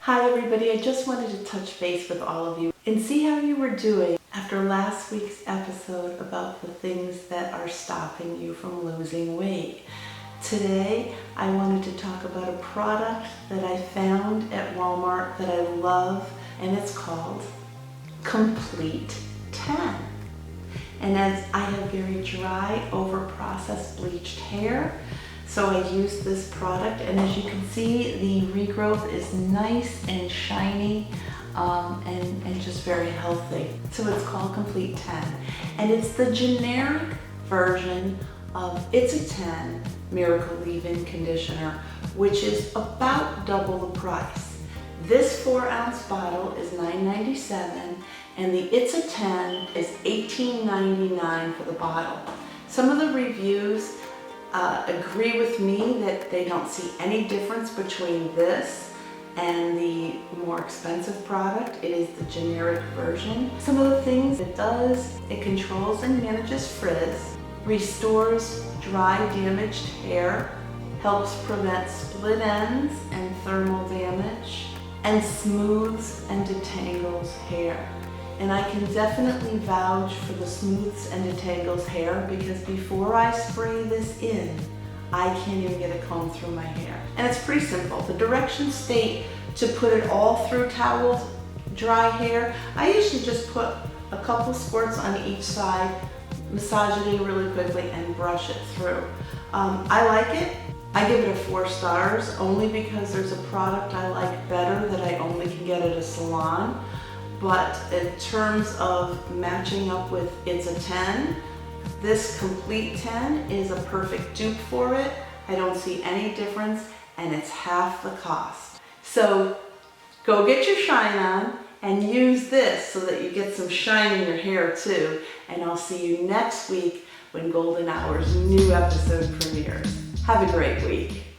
Hi everybody, I just wanted to touch base with all of you and see how you were doing after last week's episode about the things that are stopping you from losing weight. Today, I wanted to talk about a product that I found at Walmart that I love, and it's called Complete 10. And as I have very dry, over-processed bleached hair, so I used this product, and as you can see, the regrowth is nice and shiny and just very healthy. So it's called Complete 10, and it's the generic version of It's a 10 Miracle Leave-In Conditioner, which is about double the price. This 4-ounce bottle is $9.97, and the It's a 10 is $18.99 for the bottle. Some of the reviews agree with me that they don't see any difference between this and the more expensive product. It is the generic version. Some of the things it does, it controls and manages frizz, restores dry, damaged hair, helps prevent split ends and thermal damage, and smooths and detangles hair. And I can definitely vouch for the smooths and detangles hair because before I spray this in, I can't even get a comb through my hair. And it's pretty simple. The directions state to put it all through towels, dry hair. I usually just put a couple squirts on each side, massage it in really quickly, and brush it through. I like it. I give it a 4 stars only because there's a product I like better that I only can get at a salon. But in terms of matching up with It's a 10, this Complete 10 is a perfect dupe for it. I don't see any difference, and it's half the cost. So go get your shine on and use this so that you get some shine in your hair too. And I'll see you next week when Golden Hour's new episode premieres. Have a great week.